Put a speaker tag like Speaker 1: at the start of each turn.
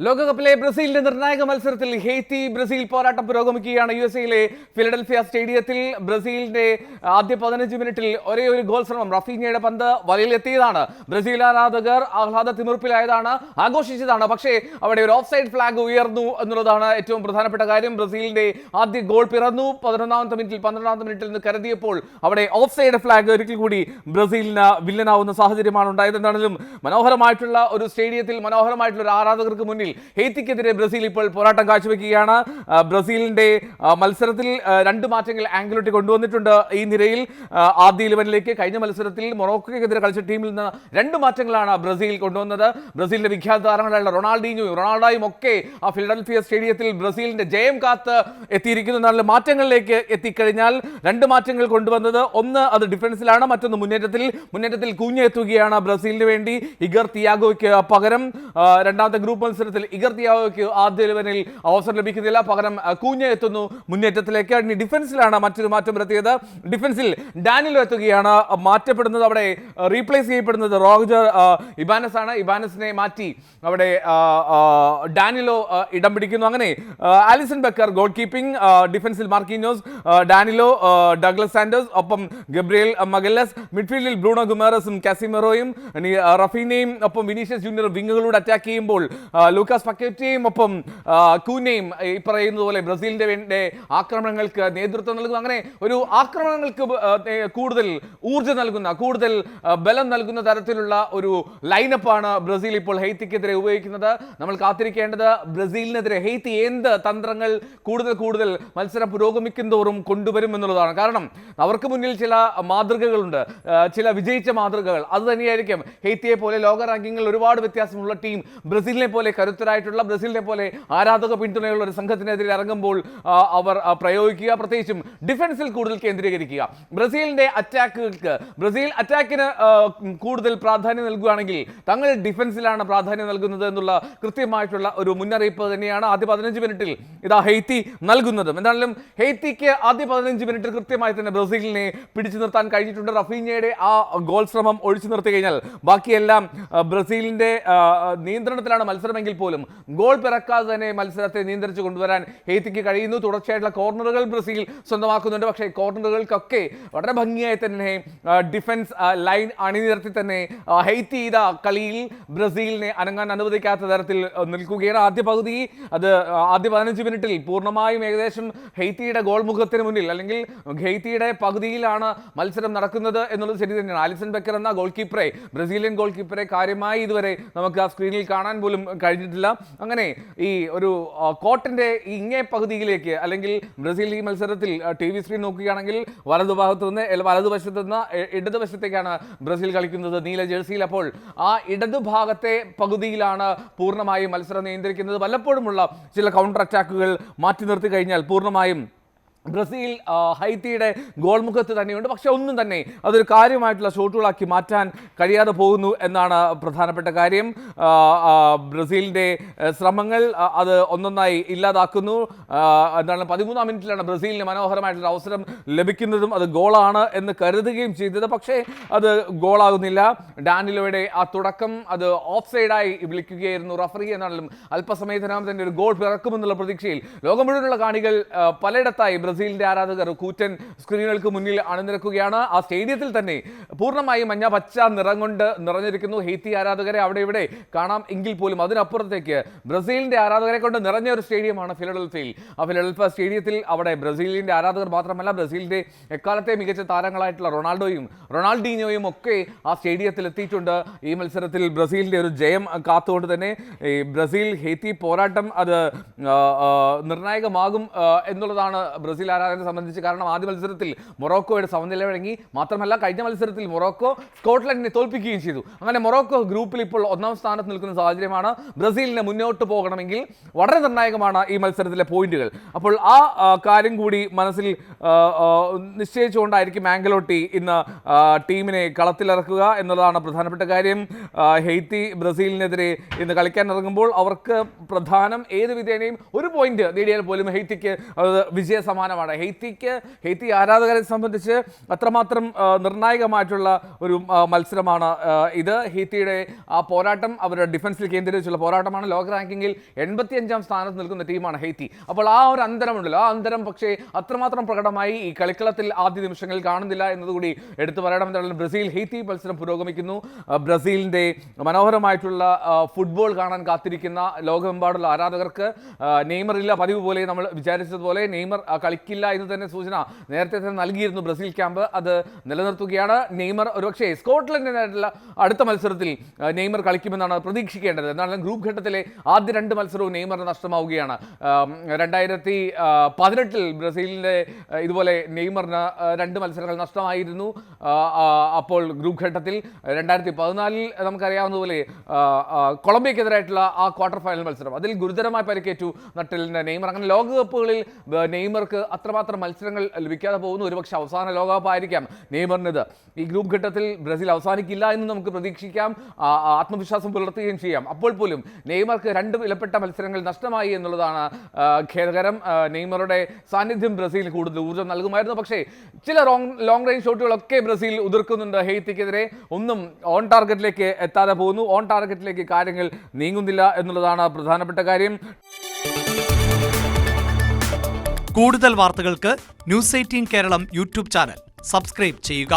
Speaker 1: ലോകകപ്പിലെ ബ്രസീലിന്റെ നിർണായക മത്സരത്തിൽ ഹെയ്ത്തി ബ്രസീൽ പോരാട്ടം പുരോഗമിക്കുകയാണ്. യുഎസ്എയിലെ ഫിലഡൽഫിയ സ്റ്റേഡിയത്തിൽ ബ്രസീലിന്റെ ആദ്യ 15 മിനിറ്റിൽ ഒരേ ഒരു ഗോൾ ശ്രമം, റഫീഞ്ഞയുടെ പന്ത് വലയിലെത്തിയതാണ്. ബ്രസീൽ ആരാധകർ ആഹ്ലാദ തിമിർപ്പിലായതാണ്, ആഘോഷിച്ചതാണ്. പക്ഷേ അവിടെ ഒരു ഓഫ് സൈഡ് ഫ്ലാഗ് ഉയർന്നു എന്നുള്ളതാണ് ഏറ്റവും പ്രധാനപ്പെട്ട കാര്യം. ബ്രസീലിന്റെ ആദ്യ ഗോൾ പിറന്നു 12ാമത്തെ മിനിറ്റിൽ നിന്ന് കരുതിയപ്പോൾ അവിടെ ഓഫ് സൈഡ് ഫ്ലാഗ് ഒരിക്കൽ കൂടി ബ്രസീലിന് വില്ലനാവുന്ന സാഹചര്യമാണ് ഉണ്ടായത്. എന്താണെങ്കിലും മനോഹരമായിട്ടുള്ള ഒരു സ്റ്റേഡിയത്തിൽ മനോഹരമായിട്ടുള്ള ഒരു ആരാധകർക്ക് മുന്നിൽ ഹെയ്ത്തിക്കെതിരെ ബ്രസീൽ ഇപ്പോൾ പോരാട്ടം കാഴ്ചവെക്കുകയാണ്. ബ്രസീലിന്റെ മത്സരത്തിൽ 2 മാറ്റങ്ങൾ ആംഗലോട്ടി കൊണ്ടുവന്നിട്ടുണ്ട്. ഈ നിരയിൽ ആദ്യ 11ലേക്ക് കഴിഞ്ഞ മത്സരത്തിൽ മൊറോക്കോയ്ക്കെതിരെ കളിച്ച ടീമിൽ നിന്ന് 2 മാറ്റങ്ങളാണ് ബ്രസീൽ കൊണ്ടുവന്നത്. ബ്രസീലിന്റെ വിഖ്യാത താരങ്ങളായുള്ള റൊണാൾഡോയും ഒക്കെ ആ ഫിലഡൽഫിയ സ്റ്റേഡിയത്തിൽ ബ്രസീലിന്റെ ജയം കാത്ത് എത്തിയിരിക്കുന്നു. എന്നാൽ മാറ്റങ്ങളിലേക്ക് എത്തിക്കഴിഞ്ഞാൽ 2 മാറ്റങ്ങൾ കൊണ്ടുവന്നത്, ഒന്ന് അത് ഡിഫൻസിലാണ്, മറ്റൊന്ന് മുന്നേറ്റത്തിൽ കൂഞ്ഞെത്തുകയാണ് ബ്രസീലിന് വേണ്ടി. ഇഗർ തിയാഗോയ്ക്ക് പകരം രണ്ടാമത്തെ ഗ്രൂപ്പ് മത്സരത്തിൽ ഇഗർ തിയാഗോയ്ക്ക് ആദ്യ 11ൽ അവസരം ലഭിക്കുന്നില്ല, പകരം കൂഞ്ഞ എത്തുന്നു മുന്നേറ്റത്തിലേക്ക്. ഡിഫൻസിലാണ് മറ്റൊരു മാറ്റം വരുത്തിയത്. ഡിഫൻസിൽ ഡാനിലോ എത്തുകയാണ്. മാറ്റപ്പെടുന്നത്, അവിടെ റീപ്ലേസ് ചെയ്യപ്പെടുന്നത് റോജർ ഇബാനസ് ആണ്. ഇബാനസിനെ മാറ്റി അവിടെ ഡാനിലോ ഇടം പിടിക്കുന്നു. അങ്ങനെ ആലിസൺ ബക്കർ ഗോൾ കീപ്പിംഗ്, ഡിഫൻസിൽ മാർക്കിഞ്ഞോസ്, ഡാനിലോ, ഡഗ്ലസ് സാൻഡേഴ്സ്, ഒപ്പം ഗബ്രിയേൽ മഗല്ലസ്, മിഡ്ഫീൽഡിൽ ബ്രൂണോ ഗുമാരസും കാസിമെറോയും റഫീനയും ഒപ്പം വിനീഷ്യസ് ജൂനിയർ വിങ്ങുകളോട് അറ്റാക്ക് ചെയ്യുമ്പോൾ ലൂക്കാസ് പക്കേറ്റയും ഒപ്പം കൂനയും ഈ പറയുന്നത് പോലെ ബ്രസീലിന്റെ വേണ്ടി ആക്രമണങ്ങൾക്ക് നേതൃത്വം നൽകുന്നു. അങ്ങനെ ഒരു ആക്രമണങ്ങൾക്ക് കൂടുതൽ ഊർജ്ജം നൽകുന്ന, കൂടുതൽ ബലം നൽകുന്ന തരത്തിലുള്ള ഒരു ലൈനപ്പാണ് ബ്രസീൽ ഇപ്പോൾ ഹെയ്ത്തിക്കെതിരെ ഉപയോഗിക്കുന്നത്. നമ്മൾ കാത്തിരിക്കേണ്ടത് ബ്രസീലിനെതിരെ ഹെയ്ത്തി എന്ത് തന്ത്രങ്ങൾ കൂടുതൽ മത്സരം പുരോഗമിക്കുന്തോറും കൊണ്ടുവരും എന്നുള്ളതാണ്. കാരണം അവർക്ക് മുന്നിൽ ചില മാതൃകകളുണ്ട്, ചില വിജയിച്ച മാതൃകകൾ. അത് തന്നെയായിരിക്കും ഹെയ്ത്തിയെ പോലെ ലോക റാങ്കിങ്ങിൽ ഒരുപാട് വ്യത്യാസമുള്ള ടീം ബ്രസീലിനെ പോലെ കരുത്തരായിട്ടുള്ള, ബ്രസീലിനെ പോലെ ആരാധക പിന്തുണയുള്ള ഒരു സംഘത്തിനെതിരെ ഇറങ്ങുമ്പോൾ അവർ പ്രയോഗിക്കുക. പ്രത്യേകിച്ചും ഡിഫൻസിൽ കൂടുതൽ കേന്ദ്രീകരിക്കുക. ബ്രസീലിന്റെ ബ്രസീൽ അറ്റാക്കിന് കൂടുതൽ പ്രാധാന്യം നൽകുകയാണെങ്കിൽ തങ്ങൾ ഡിഫൻസിലാണ് പ്രാധാന്യം നൽകുന്നത് എന്നുള്ള കൃത്യമായിട്ടുള്ള ഒരു മുന്നറിയിപ്പ് തന്നെയാണ് ആദ്യ 15 മിനിറ്റിൽ ഇതാ ഹെയ്ത്തി നൽകുന്നതും. എന്തായാലും ഹെയ്ത്തിക്ക് ആദ്യ 15 മിനിറ്റ് കൃത്യമായി തന്നെ ബ്രസീലിനെ പിടിച്ചു നിർത്താൻ കഴിഞ്ഞിട്ടുണ്ട്. റഫീഞ്ഞയുടെ ആ ഗോൾ ശ്രമം ഒഴിച്ചു നിർത്തി കഴിഞ്ഞാൽ ബാക്കിയെല്ലാം ബ്രസീലിന്റെ നിയന്ത്രണത്തിലാണ് മത്സരമെങ്കിൽ പോലും ഗോൾ പിറക്കാതെ തന്നെ മത്സരത്തെ നിയന്ത്രിച്ചു കൊണ്ടുവരാൻ ഹെയ്ത്തിക്ക് കഴിയുന്നു. തുടർച്ചയായിട്ടുള്ള കോർണറുകൾ ബ്രസീൽ സ്വന്തമാക്കുന്നുണ്ട്. പക്ഷേ കോർണറുകൾക്കൊക്കെ വളരെ ഭംഗിയായി തന്നെ ഡിഫൻസ് ലൈൻ അണിനിരത്തി തന്നെ ഹെയ്ത്തി ഇതാ കളിയിൽ ബ്രസീലിനെ അനങ്ങാൻ അനുവദിക്കാത്ത തരത്തിൽ നിൽക്കുകയാണ്. ആദ്യ 15 മിനിറ്റിൽ പൂർണ്ണമായും ഏകദേശം ഹെയ്ത്തിയുടെ ഗോൾ മുഖത്തിന് മുന്നിൽ, അല്ലെങ്കിൽ ഹെയ്ത്തിയുടെ പകുതിയിലാണ് മത്സരം നടക്കുന്നത് എന്നുള്ളത് ശരി തന്നെയാണ്. ആലിസൺ ബക്കർ എന്ന ഗോൾ കീപ്പറെ, ബ്രസീലിയൻ ഗോൾ കീപ്പറെ കാര്യമായി ഇതുവരെ നമുക്ക് ആ സ്ക്രീനിൽ കാണാൻ പോലും കഴിഞ്ഞിട്ടില്ല. അങ്ങനെ ഈ ഒരു കോർട്ടിന്റെ ഇങ്ങേ പകുതിയിലേക്ക്, അല്ലെങ്കിൽ ബ്രസീൽ ഈ മത്സരത്തിൽ TV സ്ക്രീൻ നോക്കുകയാണെങ്കിൽ വലതുഭാഗത്ത് നിന്ന് ഇടതുവശത്തേക്കാണ് ബ്രസീൽ കളിക്കുന്നത് നീല ജേഴ്സിയിൽ. അപ്പോൾ ആ ഇടതുഭാഗത്തെ പകുതിയിലാണ് പൂർണ്ണമായും മത്സരം നിയന്ത്രിക്കുന്നത്. വല്ലപ്പോഴുമുള്ള ചില കൗണ്ടർ അറ്റാക്കുകൾ മാറ്റി നിർത്തി കഴിഞ്ഞാൽ പൂർണ്ണമായും ബ്രസീൽ ഹൈത്തിയുടെ ഗോൾ മുഖത്ത് തന്നെയുണ്ട്. പക്ഷെ ഒന്നും തന്നെ അതൊരു കാര്യമായിട്ടുള്ള ഷോട്ടുകളാക്കി മാറ്റാൻ കഴിയാതെ പോകുന്നു എന്നാണ് പ്രധാനപ്പെട്ട കാര്യം. ബ്രസീലിൻ്റെ ശ്രമങ്ങൾ അത് ഒന്നൊന്നായി ഇല്ലാതാക്കുന്നു. എന്താണ് 13ാം മിനിറ്റിലാണ് ബ്രസീലിന് മനോഹരമായിട്ടുള്ള അവസരം ലഭിക്കുന്നതും അത് ഗോളാണ് എന്ന് കരുതുകയും ചെയ്തത്. പക്ഷേ അത് ഗോളാകുന്നില്ല. ഡാനിലോയുടെ ആ തുടക്കം അത് ഓഫ് സൈഡായി വിളിക്കുകയായിരുന്നു റഫറി. എന്നാലും അല്പസമയത്തിനകം തന്നെ ഒരു ഗോൾ പിറക്കുമെന്നുള്ള പ്രതീക്ഷയിൽ ലോകം മുഴുവനുള്ള കാണികൾ പലയിടത്തായി ബ്രസീലിന്റെ ആരാധകർ കൂറ്റൻ സ്ക്രീനുകൾക്ക് മുന്നിൽ അണിനിരക്കുകയാണ്. ആ സ്റ്റേഡിയത്തിൽ തന്നെ പൂർണ്ണമായും മഞ്ഞ പച്ച നിറം കൊണ്ട് നിറഞ്ഞിരിക്കുന്നു. ഹെയ്ത്തി ആരാധകരെ അവിടെ ഇവിടെ കാണാം എങ്കിൽ പോലും അതിനപ്പുറത്തേക്ക് ബ്രസീലിന്റെ ആരാധകരെ കൊണ്ട് നിറഞ്ഞ ഒരു സ്റ്റേഡിയമാണ് ഫിലഡൽഫിയയിൽ. ആ ഫിലഡൽഫിയ സ്റ്റേഡിയത്തിൽ അവിടെ ബ്രസീലിന്റെ ആരാധകർ മാത്രമല്ല, ബ്രസീലിന്റെ എക്കാലത്തെ മികച്ച താരങ്ങളായിട്ടുള്ള റൊണാൾഡീഞ്ഞോയും ഒക്കെ ആ സ്റ്റേഡിയത്തിൽ എത്തിയിട്ടുണ്ട്. ഈ മത്സരത്തിൽ ബ്രസീലിന്റെ ഒരു ജയം കാത്തുകൊണ്ട് തന്നെ ഈ ബ്രസീൽ ഹെയ്ത്തി പോരാട്ടം അത് നിർണായകമാകും എന്നുള്ളതാണ് ബ്രസീൽ ആരാധകരെ സംബന്ധിച്ച്. കാരണം ആദ്യ മത്സരത്തിൽ മൊറോക്കോയുടെ സമനില വഴങ്ങി, മാത്രമല്ല കഴിഞ്ഞ മത്സരത്തിൽ മൊറോക്കോ സ്കോട്ട്ലൻഡിനെ തോൽപ്പിക്കുകയും ചെയ്തു. അങ്ങനെ മൊറോക്കോ ഗ്രൂപ്പിൽ ഇപ്പോൾ 1ാം സ്ഥാനത്ത് നിൽക്കുന്ന സാഹചര്യമാണ്. ബ്രസീലിന് മുന്നോട്ട് പോകണമെങ്കിൽ വളരെ നിർണായകമാണ് ഈ മത്സരത്തിലെ പോയിന്റുകൾ. അപ്പോൾ ആ കാര്യം കൂടി മനസ്സിൽ നിശ്ചയിച്ചുകൊണ്ടായിരിക്കും ആംഗലോട്ടി ഇന്ന് ടീമിനെ കളത്തിലിറക്കുക എന്നുള്ളതാണ് പ്രധാനപ്പെട്ട കാര്യം. ഹെയ്ത്തി ബ്രസീലിനെതിരെ ഇന്ന് കളിക്കാൻ ഇറങ്ങുമ്പോൾ അവർക്ക് പ്രധാനം ഏത് വിധേനയും ഒരു പോയിന്റ് നേടിയാൽ പോലും ഹെയ്ത്തിക്ക് അത് വിജയ സമാനം തീരുമാനമാണ്. ഹെയ്ത്തി ആരാധകരെ സംബന്ധിച്ച് അത്രമാത്രം നിർണായകമായിട്ടുള്ള ഒരു മത്സരമാണ് ഇത്. ഹെയ്ത്തിയുടെ ആ പോരാട്ടം അവരുടെ ഡിഫൻസിൽ കേന്ദ്രീകരിച്ചുള്ള പോരാട്ടമാണ്. ലോക റാങ്കിങ്ങിൽ 85ാം സ്ഥാനത്ത് നിൽക്കുന്ന ടീമാണ് ഹെയ്ത്തി. അപ്പോൾ ആ ഒരു അന്തരമുണ്ടല്ലോ, ആ അന്തരം പക്ഷേ അത്രമാത്രം പ്രകടമായി ഈ കളിക്കളത്തിൽ ആദ്യ നിമിഷങ്ങളിൽ കാണുന്നില്ല എന്നതുകൂടി എടുത്തു പറയണമെന്നുള്ള ബ്രസീൽ ഹെയ്ത്തി മത്സരം പുരോഗമിക്കുന്നു. ബ്രസീലിൻ്റെ മനോഹരമായിട്ടുള്ള ഫുട്ബോൾ കാണാൻ കാത്തിരിക്കുന്ന ലോകമെമ്പാടുള്ള ആരാധകർക്ക് നെയ്മർ ഇല്ല. പതിവ് പോലെ നമ്മൾ വിചാരിച്ചതുപോലെ നെയ്മർ കളിക്കില്ല എന്ന് തന്നെ സൂചന നേരത്തെ തന്നെ നൽകിയിരുന്നു ബ്രസീൽ ക്യാമ്പ്. അത് നിലനിർത്തുകയാണ്. നെയ്മർ ഒരുപക്ഷേ സ്കോട്ട്ലൻഡിനായിട്ടുള്ള അടുത്ത മത്സരത്തിൽ നെയ്മർ കളിക്കുമെന്നാണ് പ്രതീക്ഷിക്കേണ്ടത്. എന്നാലും ഗ്രൂപ്പ് ഘട്ടത്തിലെ ആദ്യ 2 മത്സരവും നെയ്മറിന് നഷ്ടമാവുകയാണ്. 2018 ബ്രസീലിൻ്റെ ഇതുപോലെ നെയ്മറിന് 2 മത്സരങ്ങൾ നഷ്ടമായിരുന്നു. അപ്പോൾ ഗ്രൂപ്പ് ഘട്ടത്തിൽ 2014 നമുക്കറിയാവുന്നതുപോലെ കൊളംബിയക്കെതിരായിട്ടുള്ള ആ ക്വാർട്ടർ ഫൈനൽ മത്സരം, അതിൽ ഗുരുതരമായി പരിക്കേറ്റു നട്ടലിന് നെയ്മർ. അങ്ങനെ ലോകകപ്പുകളിൽ നെയ്മർക്ക് അത്രമാത്രം മത്സരങ്ങൾ ലഭിക്കാതെ പോകുന്നു. ഒരുപക്ഷെ അവസാന ലോകകപ്പ് ആയിരിക്കാം നെയ്മറിനിത്. ഈ ഗ്രൂപ്പ് ഘട്ടത്തിൽ ബ്രസീൽ അവസാനിക്കില്ല എന്ന് നമുക്ക് പ്രതീക്ഷിക്കാം, ആത്മവിശ്വാസം പുലർത്തുകയും ചെയ്യാം. അപ്പോൾ പോലും നെയ്മർക്ക് 2 വിലപ്പെട്ട മത്സരങ്ങൾ നഷ്ടമായി എന്നുള്ളതാണ് ഖേദകരം. നെയ്മറുടെ സാന്നിധ്യം ബ്രസീൽ കൂടുതൽ ഊർജ്ജം നൽകുമായിരുന്നു. പക്ഷേ ചില ലോങ് റേഞ്ച് ഷോട്ടുകളൊക്കെ ബ്രസീൽ ഉതിർക്കുന്നുണ്ട്. ഹെയ്ത്തിക്കെതിരെ ഒന്നും ഓൺ ടാർഗറ്റിലേക്ക് എത്താതെ പോകുന്നു. ഓൺ ടാർഗറ്റിലേക്ക് കാര്യങ്ങൾ നീങ്ങുന്നില്ല എന്നുള്ളതാണ് പ്രധാനപ്പെട്ട കാര്യം.
Speaker 2: കൂടുതൽ വാർത്തകൾക്ക് News 18 Keralam YouTube channel subscribe ചെയ്യുക.